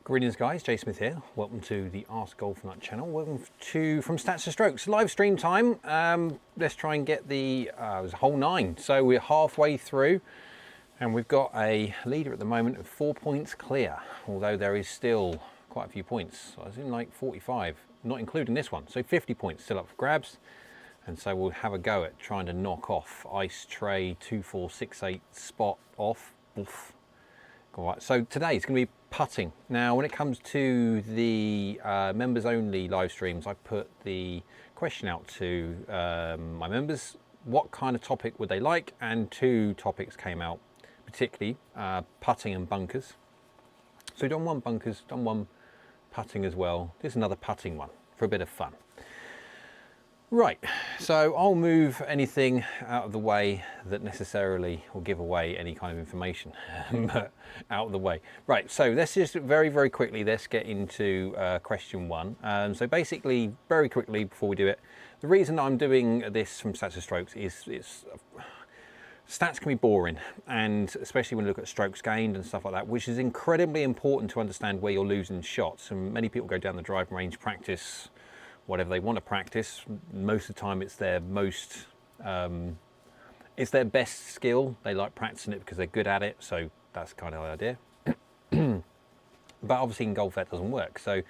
Greetings guys, Jay Smith here. Welcome to the AskGolfNut channel. Welcome to From Stats to Strokes, live stream time. Let's try and get the it was hole 9. So we're halfway through and we've got a leader at the moment of 4 points clear, although there is still quite a few points. I was in like 45, not including this one. So 50 points still up for grabs. And so we'll have a go at trying to knock off Ice Tray 2468 spot off. Oof. All right, so today it's going to be putting. Now, when it comes to the members only live streams, I put the question out to my members, what kind of topic would they like? And 2 topics came out, particularly putting and bunkers. So we've done 1 bunkers, done 1 putting as well. There's another putting one for a bit of fun. Right, so I'll move anything out of the way that necessarily will give away any kind of information, but out of the way. Right, so let's just very quickly, let's get into question 1. So basically, very quickly before we do it, the reason I'm doing this from Stats to Strokes is stats can be boring, and especially when you look at strokes gained and stuff like that, which is incredibly important to understand where you're losing shots. And many people go down the driving range, practice whatever they want to practice. Most of the time it's their most it's their best skill. They like practicing it because they're good at it, so that's kind of the idea. But obviously in golf that doesn't work. So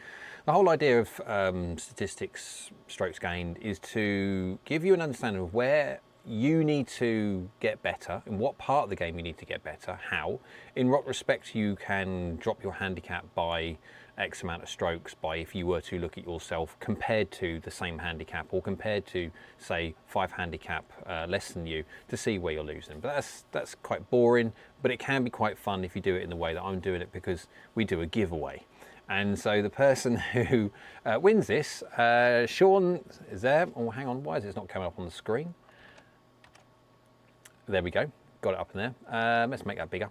the whole idea of statistics, strokes gained, is to give you an understanding of where you need to get better, in what part of the game you need to get better, how, in what respect you can drop your handicap by X amount of strokes, by if you were to look at yourself compared to the same handicap, or compared to say 5 handicap less than you, to see where you're losing. But that's quite boring, but it can be quite fun if you do it in the way that I'm doing it, because we do a giveaway. And so the person who wins this, Sean is there. Oh, hang on, why is it not coming up on the screen? There we go, got it up in there. Let's make that bigger.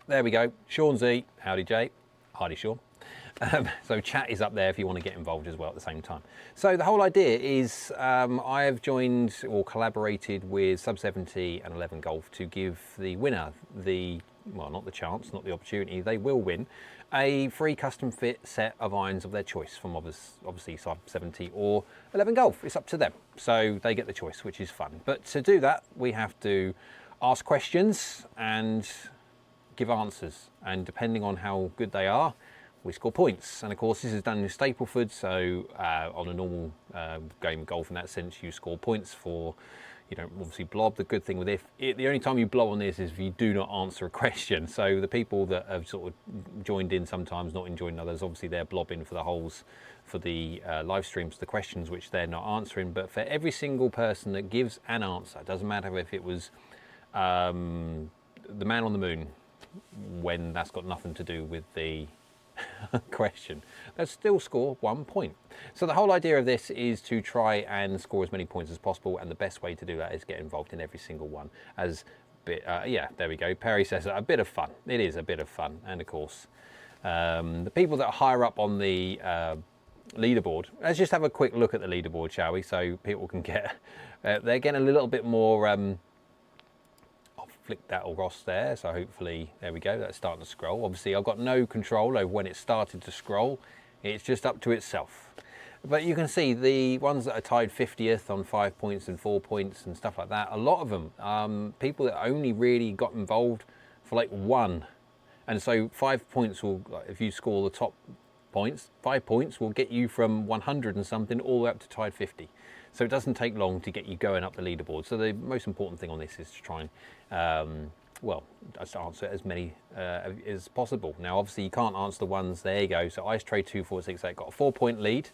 There we go, Sean Z, howdy Jay. Hardy Sean. So chat is up there if you want to get involved as well at the same time. So the whole idea is I have joined or collaborated with Sub 70 and 11 Golf to give the winner the, well, not the chance, not the opportunity, they will win a free custom fit set of irons of their choice from obviously Sub 70 or 11 Golf. It's up to them. So they get the choice, which is fun. But to do that, we have to ask questions and give answers, and depending on how good they are, we score points. And of course this is done in Stapleford, so on a normal game of golf in that sense, you score points for, you don't obviously blob. The good thing with the only time you blob on this is if you do not answer a question. So the people that have sort of joined in sometimes, not enjoying others, obviously they're blobbing for the holes, for the live streams, the questions which they're not answering. But for every single person that gives an answer, it doesn't matter if it was the man on the moon, when that's got nothing to do with the question, they'll still score 1 point. So the whole idea of this is to try and score as many points as possible, and the best way to do that is get involved in every single one. As bit, yeah, there we go. Perry says a bit of fun. It is a bit of fun, and of course, the people that are higher up on the leaderboard. Let's just have a quick look at the leaderboard, shall we? So people can get they're getting a little bit more. Flick that across there, so hopefully there we go, that's starting to scroll. Obviously I've got no control over when it started to scroll, it's just up to itself. But you can see the ones that are tied 50th on 5 points and 4 points and stuff like that, a lot of them people that only really got involved for like 1, and so 5 points will, if you score the top points, 5 points will get you from 100 and something all the way up to tied 50. So it doesn't take long to get you going up the leaderboard. So the most important thing on this is to try and, well, just answer as many as possible. Now, obviously, you can't answer the ones, there you go. So Ice Tray 2468 got a 4 point lead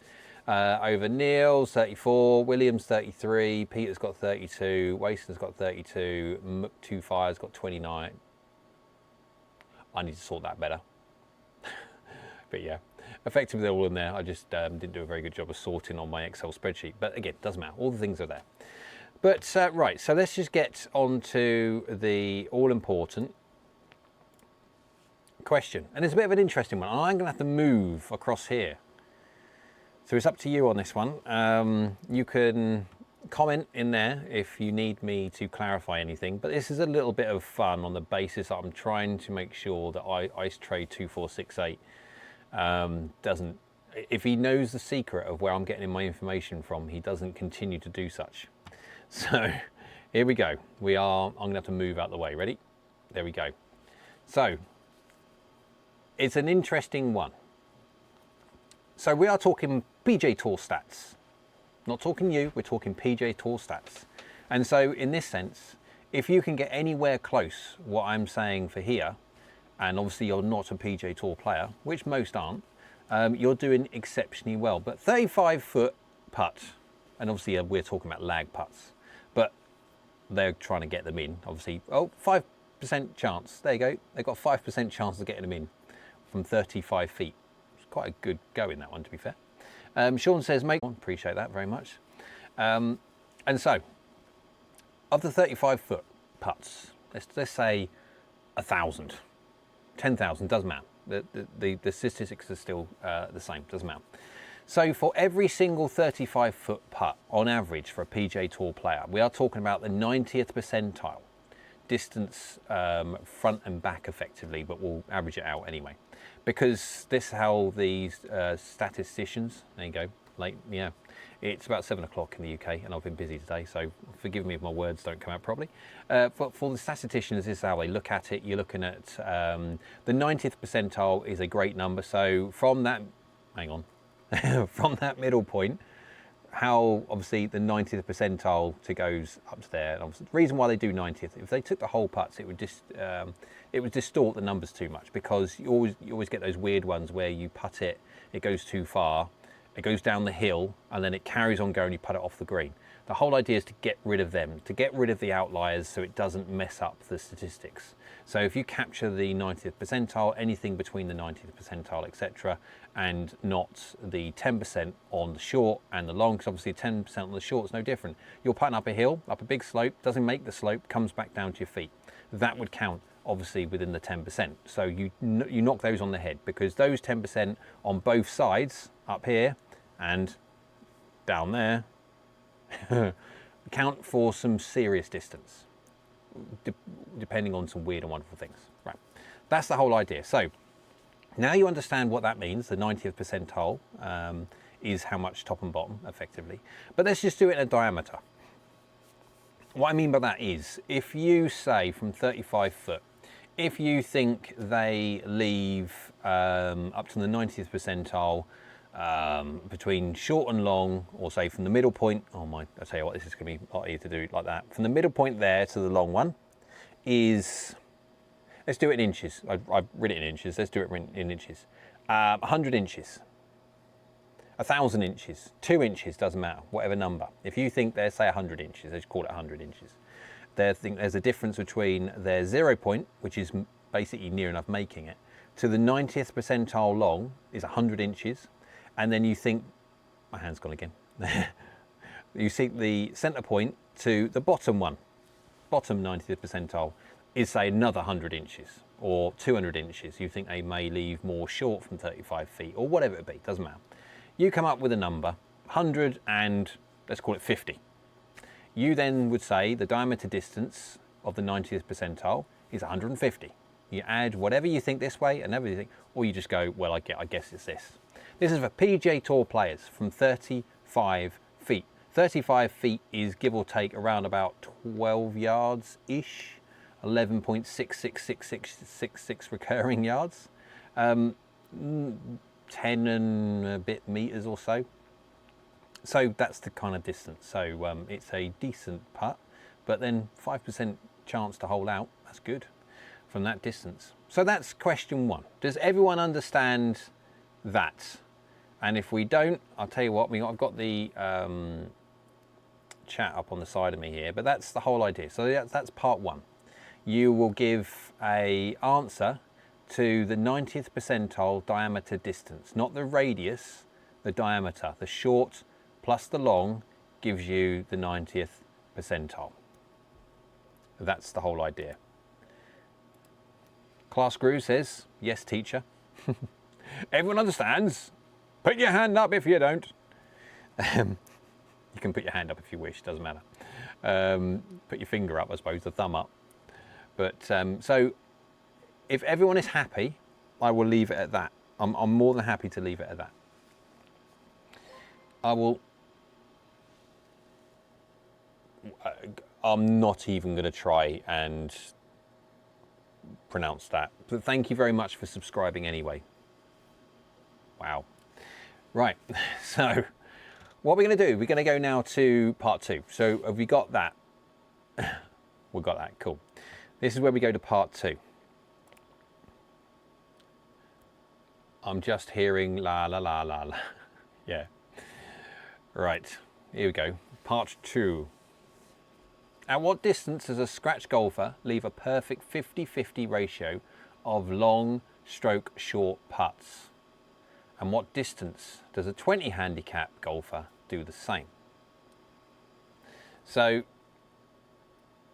over Neil's 34, Williams 33, Peter's got 32, Waston's got 32, Two Fire's got 29. I need to sort that better. But yeah, effectively they're all in there. I just didn't do a very good job of sorting on my Excel spreadsheet. But again, doesn't matter. All the things are there. But right, so let's just get on to the all-important question. And it's a bit of an interesting one. I'm going to have to move across here. So it's up to you on this one. You can comment in there if you need me to clarify anything, but this is a little bit of fun on the basis that I'm trying to make sure that Ice Tray 2468 doesn't, if he knows the secret of where I'm getting my information from, he doesn't continue to do such. So here we go. I'm gonna have to move out the way. Ready? There we go. So it's an interesting one. So we are talking PGA Tour stats. Not talking you, we're talking PGA Tour stats. And so in this sense, if you can get anywhere close what I'm saying for here, and obviously you're not a PGA Tour player, which most aren't, you're doing exceptionally well. But 35-foot putt, and obviously we're talking about lag putts, but they're trying to get them in, obviously. Oh, 5% chance, there you go. They've got 5% chance of getting them in from 35 feet. It's quite a good go in that one, to be fair. Sean says, mate, appreciate that very much. And so, of the 35-foot putts, let's say 1,000, 10,000, doesn't matter. The statistics are still the same, doesn't matter. So for every single 35-foot putt, on average for a PGA Tour player, we are talking about the 90th percentile distance, front and back effectively, but we'll average it out anyway. Because this is how these statisticians, there you go, late, yeah, it's about 7 o'clock in the UK and I've been busy today, so forgive me if my words don't come out properly. But for the statisticians, this is how they look at it. You're looking at the 90th percentile is a great number. So from that, hang on, from that middle point, how obviously the 90th percentile goes up to there. And obviously the reason why they do 90th, if they took the whole putts, it would distort the numbers too much, because you always get those weird ones where you putt it, it goes too far, it goes down the hill, and then it carries on going, you putt it off the green. The whole idea is to get rid of them, to get rid of the outliers so it doesn't mess up the statistics. So if you capture the 90th percentile, anything between the 90th percentile, etc., and not the 10% on the short and the long, because obviously 10% on the short is no different. You're putting up a hill, up a big slope, doesn't make the slope, comes back down to your feet. That would count obviously within the 10%. So you knock those on the head, because those 10% on both sides, up here and down there, count for some serious distance, depending on some weird and wonderful things. Right, that's the whole idea. So now you understand what that means. The 90th percentile is how much top and bottom, effectively. But let's just do it in a diameter. What I mean by that is, if you say from 35 foot, if you think they leave up to the 90th percentile between short and long, or say from the middle point, oh my, I tell you what, this is going to be a lot easier to do like that. From the middle point there to the long one is, let's do it in inches. I've written it in inches. Let's do it in inches. 100 inches, 1,000 inches, 2 inches, doesn't matter, whatever number. If you think they're, say, 100 inches, let's call it 100 inches. There's a difference between their 0 point, which is basically near enough making it, to the 90th percentile long is 100 inches. And then you think, my hand's gone again. You see the center point to the bottom one, bottom 90th percentile is, say, another 100 inches or 200 inches. You think they may leave more short from 35 feet or whatever it be, doesn't matter. You come up with a number, 100 and let's call it 50. You then would say the diameter distance of the 90th percentile is 150. You add whatever you think this way and everything, or you just go, well, I guess it's this. This is for PGA Tour players from 35 feet. 35 feet is give or take around about 12 yards-ish, 11.666666 recurring yards, 10 and a bit meters or so. So that's the kind of distance. So it's a decent putt, but then 5% chance to hold out, that's good from that distance. So that's question one. Does everyone understand that? And if we don't, I'll tell you what, I've got the chat up on the side of me here, but that's the whole idea. So that's part one. You will give an answer to the 90th percentile diameter distance, not the radius, the diameter. The short plus the long gives you the 90th percentile. That's the whole idea. Class Guru says, yes, teacher. Everyone understands? Put your hand up if you don't. You can put your hand up if you wish, doesn't matter. Put your finger up, I suppose, the thumb up. But so if everyone is happy, I will leave it at that. I'm more than happy to leave it at that. I'm not even going to try and pronounce that. But thank you very much for subscribing anyway. Wow. Right, so what we're going to do, we're going to go now to part 2. So have we got that? We've got that, cool. This is where we go to part 2. I'm just hearing la la la la la. Yeah. Right, here we go. Part 2. At what distance does a scratch golfer leave a perfect 50-50 ratio of long stroke short putts? And what distance does a 20 handicap golfer do the same? So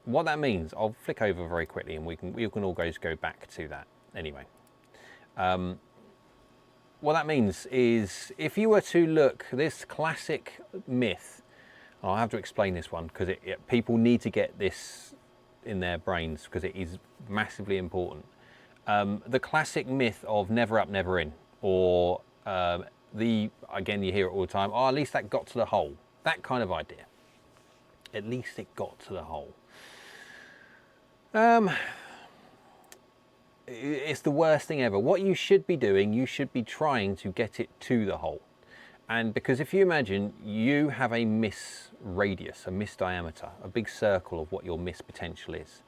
what that means, I'll flick over very quickly and we can all go back to that anyway. What that means is if you were to look, this classic myth, I'll have to explain this one because people need to get this in their brains because it is massively important. The classic myth of never up, never in, or again, you hear it all the time, oh, at least that got to the hole. That kind of idea. At least it got to the hole. It's the worst thing ever. What you should be doing, you should be trying to get it to the hole. And because if you imagine you have a miss radius, a miss diameter, a big circle of what your miss potential is,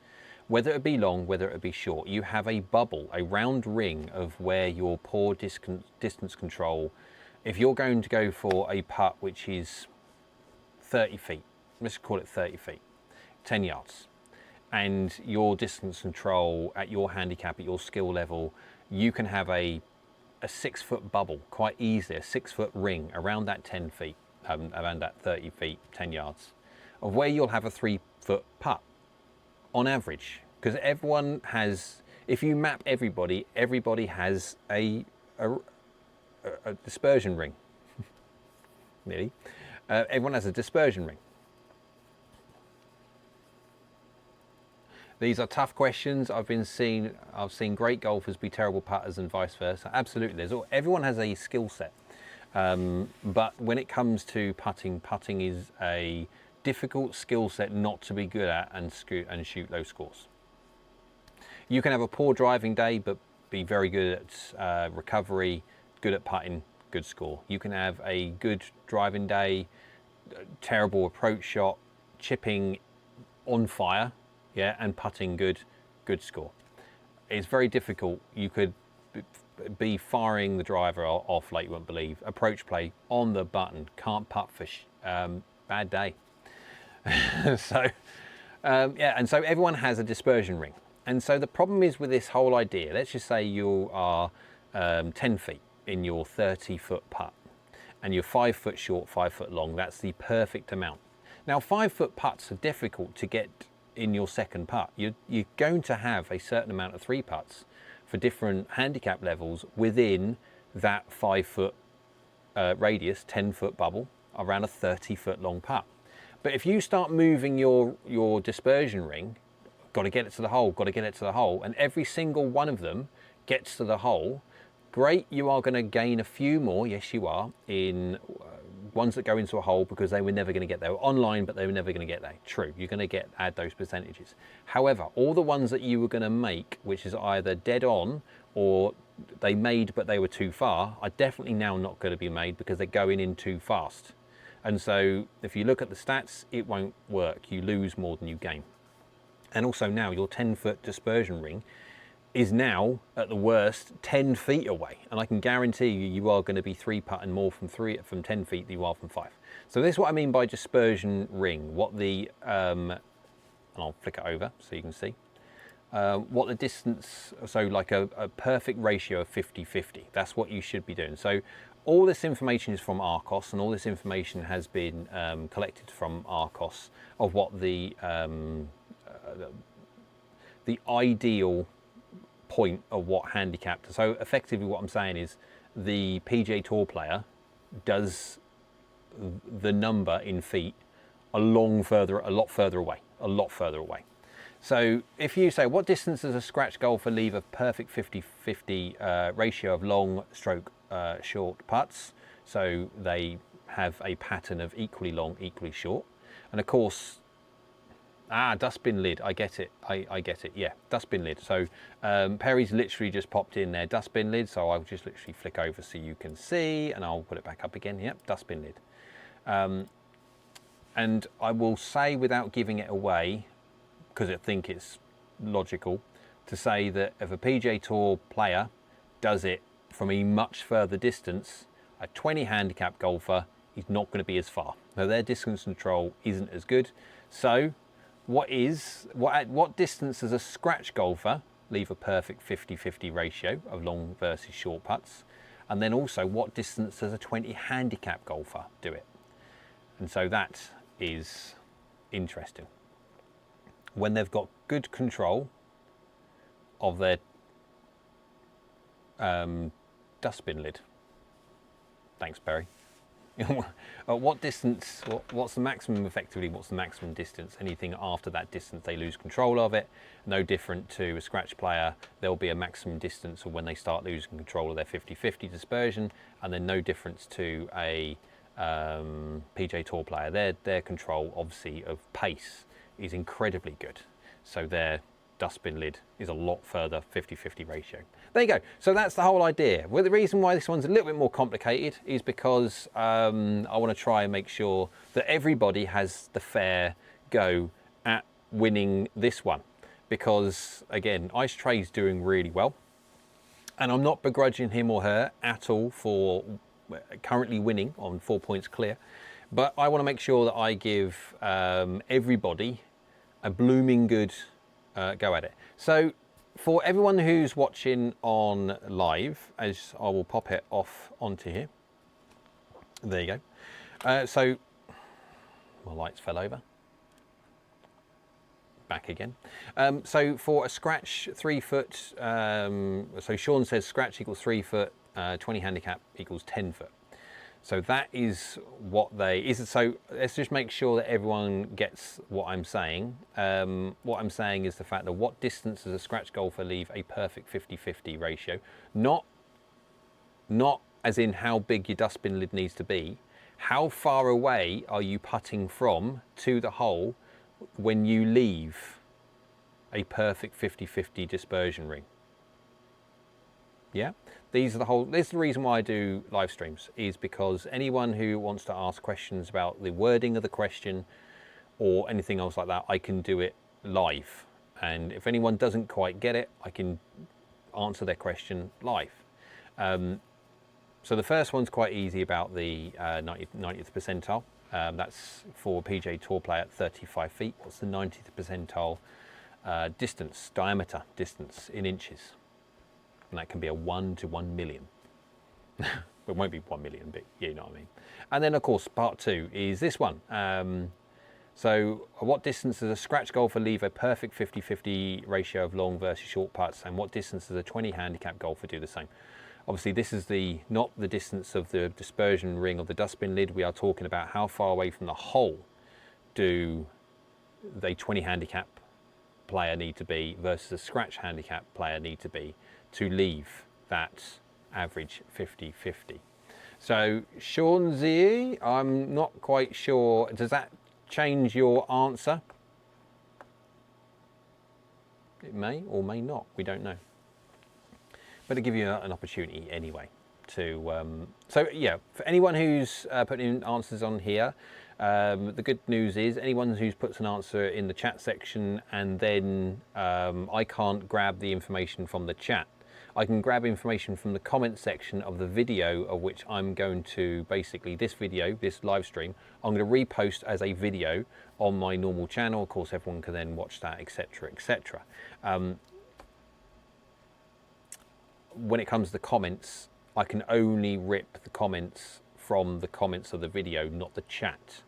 whether it be long, whether it be short, you have a bubble, a round ring of where your poor distance control, if you're going to go for a putt which is 30 feet, let's call it 30 feet, 10 yards, and your distance control at your handicap, at your skill level, you can have a 6-foot bubble quite easily, a 6-foot ring around that 10 feet, around that 30 feet, 10 yards, of where you'll have a 3-foot putt on average. Because everyone has, if you map everybody has a dispersion ring. Nearly. Everyone has a dispersion ring. These are tough questions. I've seen great golfers be terrible putters and vice versa. Absolutely, everyone has a skill set. But when it comes to putting is a difficult skill set not to be good at and shoot low scores. You can have a poor driving day, but be very good at recovery, good at putting, good score. You can have a good driving day, terrible approach shot, chipping on fire, yeah, and putting good score. It's very difficult. You could be firing the driver off like you wouldn't believe. Approach play on the button, can't putt for bad day. So yeah, and so everyone has a dispersion ring. And so the problem is with this whole idea, let's just say you are 10 feet in your 30-foot putt and you're 5 foot short, 5 foot long. That's the perfect amount. Now 5-foot putts are difficult to get in your second putt. You're going to have a certain amount of 3 putts for different handicap levels within that 5-foot radius, 10-foot bubble around a 30-foot long putt. But if you start moving your dispersion ring, got to get it to the hole, got to get it to the hole, and every single one of them gets to the hole, great, you are going to gain a few more, yes you are, in ones that go into a hole because they were never going to get there. Online, but they were never going to get there. True, you're going to add those percentages. However, all the ones that you were going to make, which is either dead on or they made but they were too far, are definitely now not going to be made because they're going in too fast. And so if you look at the stats, it won't work. You lose more than you gain. And also now your 10-foot dispersion ring is now at the worst 10 feet away, and I can guarantee you are going to be 3-putting more from 10 feet than you are from 5. So this is what I mean by dispersion ring. What the and I'll flick it over so you can see what the distance. So like a perfect ratio of 50-50. That's what you should be doing. So all this information is from ARCOS, and all this information has been collected from ARCOS of what the ideal point of what handicap. So effectively what I'm saying is the PGA Tour player does the number in feet a lot further away. So if you say, what distance does a scratch golfer leave a perfect 50-50 ratio of long stroke short putts? So they have a pattern of equally long, equally short. And of course, dustbin lid, I get it, I get it, yeah, dustbin lid. So Perry's literally just popped in their dustbin lid, so I'll just literally flick over so you can see, and I'll put it back up again, yep, dustbin lid. And I will say, without giving it away, because I think it's logical, to say that if a PGA Tour player does it from a much further distance, a 20 handicap golfer is not going to be as far. So their distance control isn't as good. So what distance does a scratch golfer leave a perfect 50-50 ratio of long versus short putts? And then also, what distance does a 20 handicap golfer do it? And so that is interesting. When they've got good control of their dustbin lid. Thanks, Perry. What distance, what's the maximum, effectively, what's the maximum distance? Anything after that distance, they lose control of it. No different to a scratch player, there'll be a maximum distance when they start losing control of their 50-50 dispersion, and then no difference to a PGA Tour player. Their control, obviously, of pace is incredibly good. So their dustbin lid is a lot further 50-50 ratio. There you go. So that's the whole idea. Well, the reason why this one's a little bit more complicated is because I want to try and make sure that everybody has the fair go at winning this one. Because, again, Ice Trey's doing really well. And I'm not begrudging him or her at all for currently winning on 4 points clear. But I want to make sure that I give everybody a blooming good go at it. So for everyone who's watching on live, as I will pop it off onto here. There you go. So my lights fell over. Back again. So for a scratch 3 foot, so Sean says scratch equals 3 foot, 20 handicap equals 10 foot. So that is what so let's just make sure that everyone gets what I'm saying. What I'm saying is the fact that what distance does a scratch golfer leave a perfect 50-50 ratio? Not as in how big your dustbin lid needs to be. How far away are you putting from to the hole when you leave a perfect 50-50 dispersion ring? Yeah, this is the reason why I do live streams, is because anyone who wants to ask questions about the wording of the question or anything else like that, I can do it live. And if anyone doesn't quite get it, I can answer their question live. So the first one's quite easy, about the 90th percentile. That's for a PGA Tour player at 35 feet. What's the 90th percentile diameter distance in inches? And that can be a 1 to 1 million. It won't be 1 million, but you know what I mean. And then, of course, part 2 is this one. So what distance does a scratch golfer leave a perfect 50-50 ratio of long versus short putts? And what distance does a 20 handicap golfer do the same? Obviously, this is not the distance of the dispersion ring of the dustbin lid. We are talking about how far away from the hole do the 20 handicap player need to be versus a scratch handicap player need to be to leave that average 50-50. So Sean Z, I'm not quite sure, does that change your answer? It may or may not, we don't know. But to give you an opportunity anyway to, so yeah, for anyone who's putting in answers on here, the good news is anyone who puts an answer in the chat section and then I can't grab the information from the chat. I can grab information from the comment section of the video, of which I'm going to basically, this video, this live stream, I'm going to repost as a video on my normal channel. Of course, everyone can then watch that, etc., etc. When it comes to the comments, I can only rip the comments from the comments of the video, not the chat.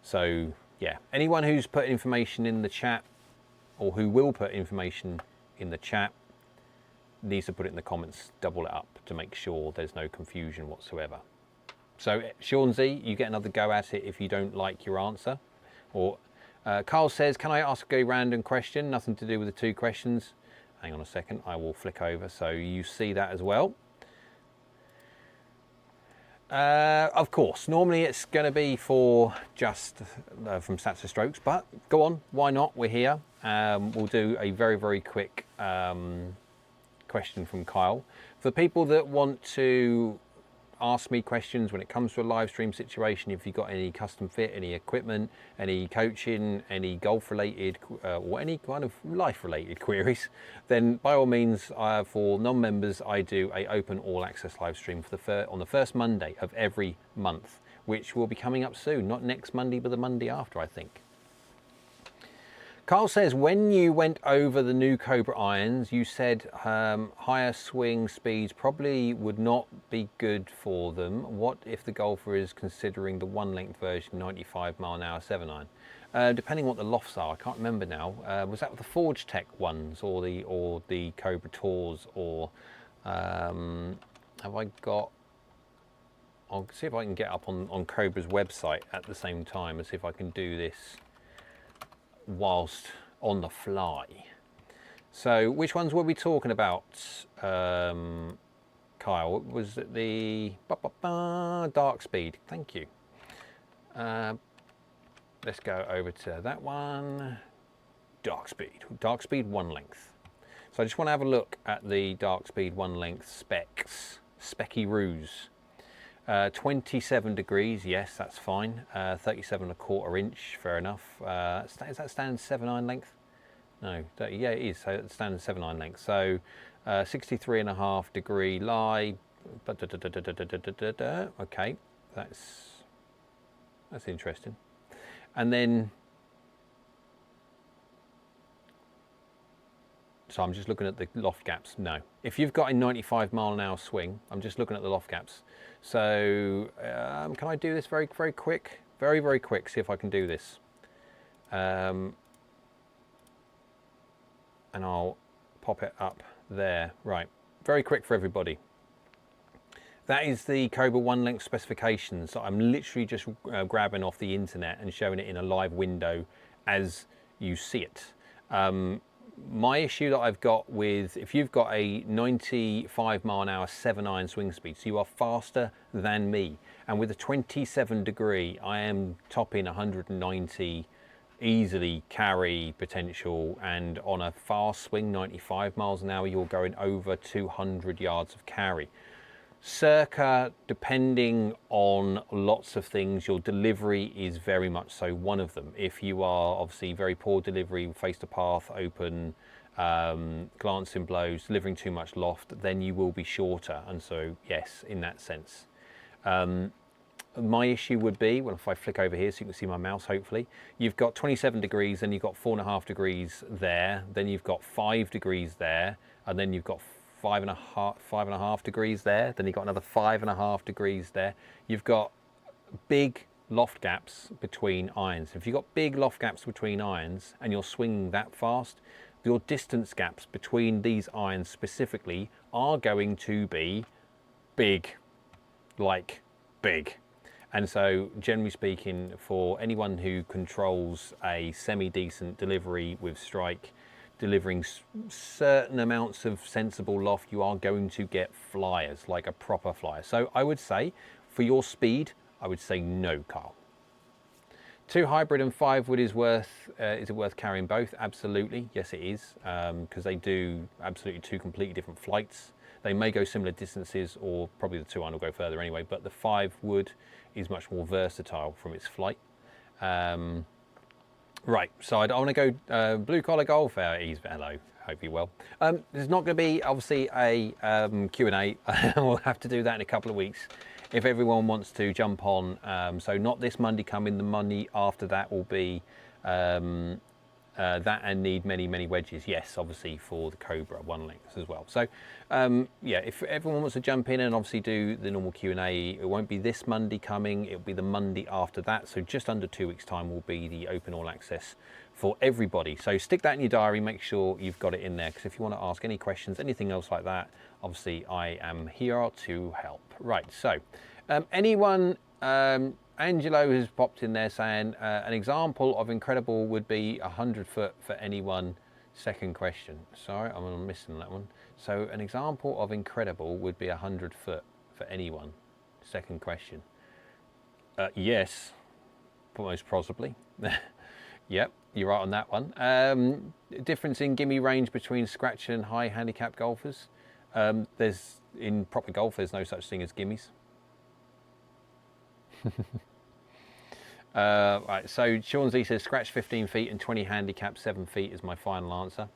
So yeah, anyone who's put information in the chat, or who will put information in the chat, needs to put it in the comments, double it up to make sure there's no confusion whatsoever. So Sean Z, you get another go at it if you don't like your answer. Or Carl says, can I ask a random question? Nothing to do with the 2 questions. Hang on a second, I will flick over so you see that as well. Of course, normally it's going to be for just from stats to strokes, but go on, why not? We're here. We'll do a very, very quick question from Kyle. For people that want to ask me questions when it comes to a live stream situation, if you've got any custom fit, any equipment, any coaching, any golf related or any kind of life related queries, then by all means, for non-members, I do a open all access live stream for on the first Monday of every month, which will be coming up soon, not next Monday, but the Monday after, I think. Carl says, when you went over the new Cobra irons, you said higher swing speeds probably would not be good for them. What if the golfer is considering the 1-length version, 95 mile an hour 7-iron? Depending what the lofts are, I can't remember now. Was that the Forge Tech ones or the Cobra Tours, or have I got? I'll see if I can get up on Cobra's website at the same time and see if I can do this whilst on the fly. So which ones were we talking about, Kyle? Was it the dark speed? Thank you. Let's go over to that one. Dark speed 1-length. So I just want to have a look at the dark speed 1-length specs, specky roos. 27 degrees, yes, that's fine. 37¼ inch, fair enough. Is that standard 7-iron length? No, yeah, it is. So it's standard 7-iron length. So 63.5 degree lie. Okay, that's interesting. And then, so I'm just looking at the loft gaps. No, if you've got a 95 mile an hour swing, I'm just looking at the loft gaps. So can I do this very, very quick? Very, very quick, see if I can do this. And I'll pop it up there. Right, very quick for everybody. That is the Cobra 1-length specifications. So I'm literally just grabbing off the internet and showing it in a live window as you see it. My issue that I've got with, if you've got a 95 mile an hour 7-iron swing speed, so you are faster than me, and with a 27 degree, I am topping 190 easily carry potential, and on a fast swing 95 miles an hour, you're going over 200 yards of carry. Circa, depending on lots of things, your delivery is very much so one of them. If you are obviously very poor delivery, face to path, open, glancing blows, delivering too much loft, then you will be shorter. And so, yes, in that sense. My issue would be, well, if I flick over here so you can see my mouse, hopefully, you've got 27 degrees, then you've got 4.5 degrees there, then you've got 5 degrees there, and then you've got 5.5 degrees there, then you've got another 5.5 degrees there. You've got big loft gaps between irons. If you've got big loft gaps between irons and you're swinging that fast, your distance gaps between these irons specifically are going to be big, like big. And so generally speaking, for anyone who controls a semi-decent delivery with strike, delivering certain amounts of sensible loft, you are going to get flyers, like a proper flyer. So I would say, for your speed, I would say no, Carl. 2 hybrid and 5 wood is it worth carrying both? Absolutely, yes it is, because they do absolutely 2 completely different flights. They may go similar distances, or probably the 2 iron will go further anyway, but the 5 wood is much more versatile from its flight. Right, so I want to go blue collar golf. Hello, hope you're well. There's not going to be obviously a Q&A. We'll have to do that in a couple of weeks if everyone wants to jump on. So not this Monday coming, the Monday after that will be that and need many wedges. Yes, obviously for the Cobra 1-lengths as well. So yeah, if everyone wants to jump in and obviously do the normal Q&A, it won't be this Monday coming, it'll be the Monday after that. So just under 2 weeks time will be the open all access for everybody. So stick that in your diary, make sure you've got it in there, because if you want to ask any questions, anything else like that, obviously I am here to help. Right, so Anyone, Angelo has popped in there saying an example of incredible would be 100 foot for anyone. Second question. Sorry, I'm missing that one. So an example of incredible would be 100 foot for anyone. Second question. Yes, most possibly. Yep, you're right on that one. Difference in gimme range between scratch and high handicap golfers. There's in proper golf, there's no such thing as gimmies. Right, so Sean Z says scratch 15 feet and 20 handicap 7 feet is my final answer.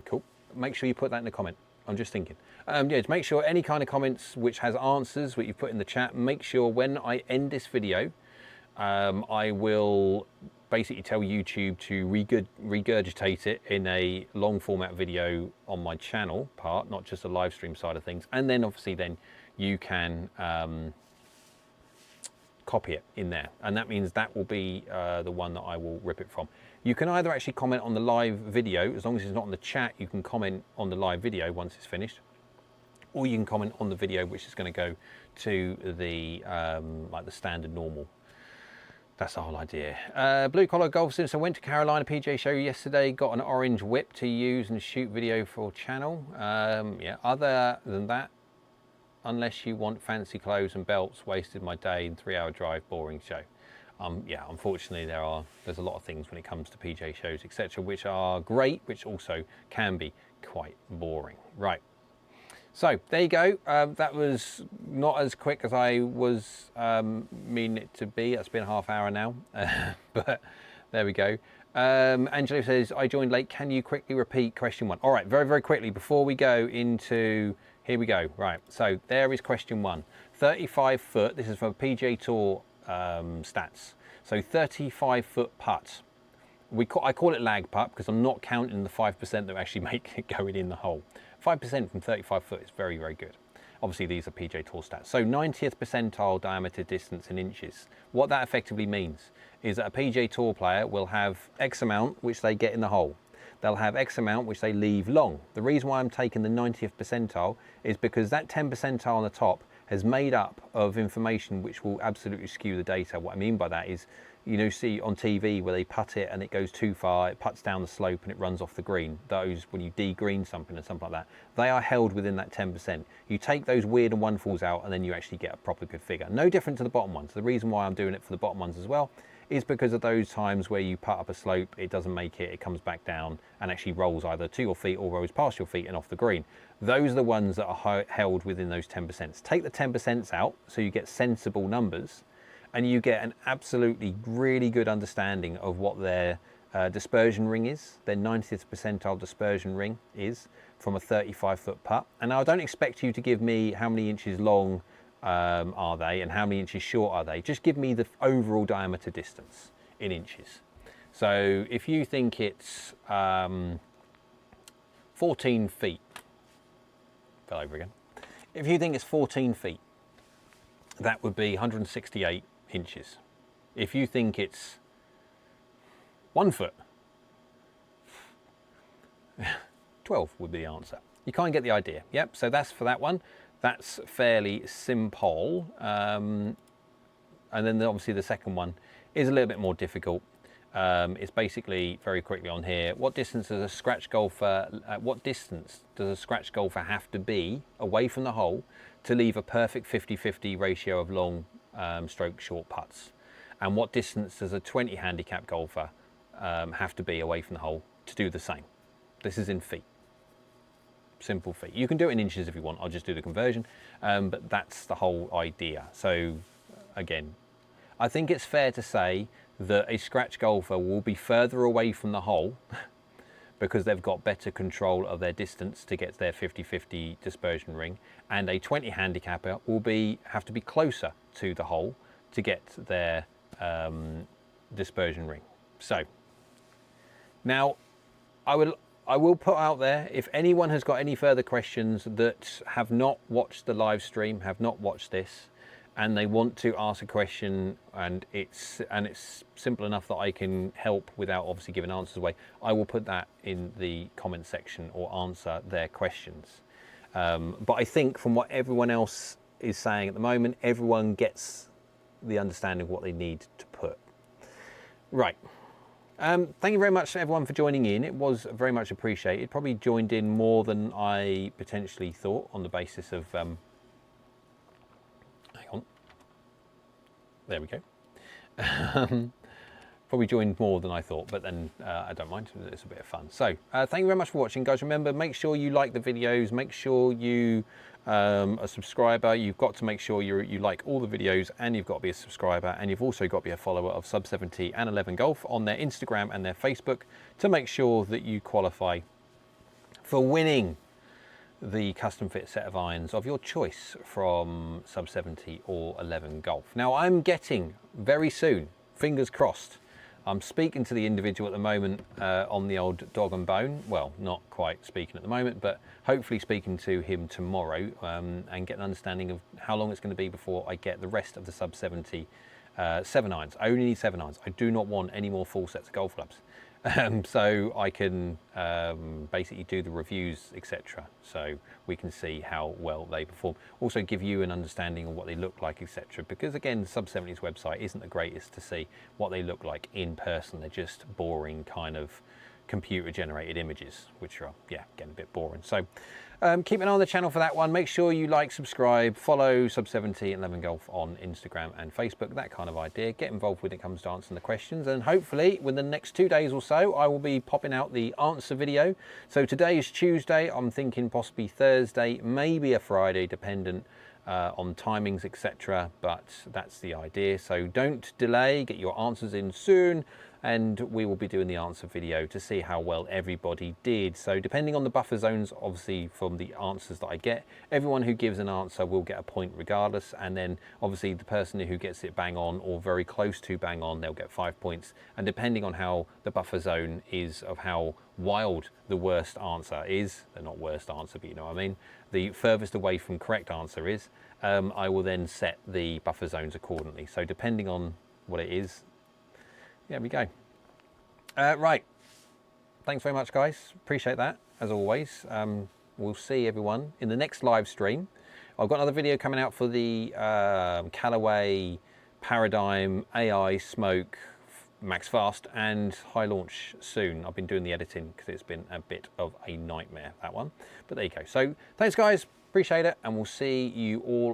Cool. Make sure you put that in the comment. I'm just thinking. Yeah, to make sure any kind of comments which has answers, what you put in the chat, make sure when I end this video, I will basically tell YouTube to regurgitate it in a long format video on my channel part, not just the live stream side of things. And then obviously then you can copy it in there. And that means that will be the one that I will rip it from. You can either actually comment on the live video, as long as it's not in the chat, you can comment on the live video once it's finished. Or you can comment on the video, which is going to go to the like the standard normal. That's the whole idea. Blue Collar Golf Sim. So I went to Carolina PGA Show yesterday, got an orange whip to use and shoot video for channel. Yeah, other than that, unless you want fancy clothes and belts, wasted my day in 3-hour drive, boring show. Yeah, unfortunately there's a lot of things when it comes to PGA shows, etc., which are great, which also can be quite boring. Right. So there you go. That was not as quick as I was meaning it to be. It's been a half hour now, but there we go. Angelo says, I joined late. Can you quickly repeat question 1? All right, very, very quickly before we go into, here we go. Right, so there is question 1. 35 foot, this is from PGA Tour stats. So 35 foot putt. I call it lag putt because I'm not counting the 5% that actually make it going in the hole. 5% from 35 foot is very, very good. Obviously, these are PGA Tour stats. So 90th percentile diameter distance in inches. What that effectively means is that a PGA Tour player will have X amount which they get in the hole. They'll have X amount which they leave long. The reason why I'm taking the 90th percentile is because that 10 percentile on the top has made up of information which will absolutely skew the data. What I mean by that is, you know, see on TV where they putt it and it goes too far, it putts down the slope and it runs off the green. Those, when you de-green something and something like that, they are held within that 10%. You take those weird and wonderfuls out and then you actually get a proper good figure. No different to the bottom ones. The reason why I'm doing it for the bottom ones as well is because of those times where you putt up a slope, it doesn't make it, it comes back down and actually rolls either to your feet or rolls past your feet and off the green. Those are the ones that are held within those 10%. Take the 10% out so you get sensible numbers and you get an absolutely really good understanding of what their dispersion ring is, their 90th percentile dispersion ring is from a 35 foot putt. And now I don't expect you to give me how many inches long are they and how many inches short are they. Just give me the overall diameter distance in inches. So if you think it's 14 feet, fell over again. If you think it's 14 feet, that would be 168 inches. If you think it's 1 foot, 12 would be the answer. You can't get the idea. Yep, so that's for that one. That's fairly simple. And then obviously the second one is a little bit more difficult. It's basically very quickly on here. What distance does a scratch golfer? What distance does a scratch golfer have to be away from the hole to leave a perfect 50-50 ratio of long stroke short putts? And what distance does a 20 handicap golfer have to be away from the hole to do the same? This is in feet. Simple feet. You can do it in inches if you want. I'll just do the conversion, but that's the whole idea. So again, I think it's fair to say that a scratch golfer will be further away from the hole because they've got better control of their distance to get to their 50-50 dispersion ring, and a 20 handicapper will have to be closer to the hole to get their dispersion ring. So now I will put out there, if anyone has got any further questions that have not watched the live stream, have not watched this, and they want to ask a question, and it's simple enough that I can help without obviously giving answers away, I will put that in the comment section or answer their questions. But I think from what everyone else is saying at the moment, everyone gets the understanding of what they need to put. Right. Thank you very much everyone for joining in. It was very much appreciated. Probably joined in more than I potentially thought on the basis of, hang on, there we go. Probably joined more than I thought, but then I don't mind, it's a bit of fun. So thank you very much for watching, guys. Remember, make sure you like the videos, make sure you a subscriber. You've got to make sure you like all the videos, and you've got to be a subscriber, and you've also got to be a follower of Sub 70 and 11 Golf on their Instagram and their Facebook to make sure that you qualify for winning the custom fit set of irons of your choice from Sub 70 or 11 Golf. Now I'm getting very soon, fingers crossed, I'm speaking to the individual at the moment on the old dog and bone. Well, not quite speaking at the moment, but hopefully speaking to him tomorrow and get an understanding of how long it's going to be before I get the rest of the Sub 70 7 irons. I only need 7 irons. I do not want any more full sets of golf clubs. So I can basically do the reviews, etc. So we can see how well they perform. Also give you an understanding of what they look like, etc. Because again, Sub 70's website isn't the greatest to see what they look like in person. They're just boring kind of computer generated images, which are, yeah, getting a bit boring. So keep an eye on the channel for that one. Make sure you like, subscribe, follow Sub 70 and 11 Golf on Instagram and Facebook, that kind of idea. Get involved when it comes to answering the questions, and hopefully within the next 2 days or so I will be popping out the answer video. So today is Tuesday, I'm thinking possibly Thursday, maybe a Friday, dependent on timings, etc. But that's the idea. So don't delay, get your answers in soon, and we will be doing the answer video to see how well everybody did. So depending on the buffer zones, obviously from the answers that I get, everyone who gives an answer will get a point regardless, and then obviously the person who gets it bang on or very close to bang on, they'll get 5 points. And depending on how the buffer zone is, of how wild the worst answer is, they're not worst answer, but you know what I mean, the furthest away from correct answer is, I will then set the buffer zones accordingly. So depending on what it is, there we go. Right, thanks very much guys, appreciate that as always. We'll see everyone in the next live stream. I've got another video coming out for the Callaway Paradigm AI Smoke Max Fast and High Launch soon. I've been doing the editing because it's been a bit of a nightmare, that one, but there you go. So thanks guys, appreciate it, and we'll see you all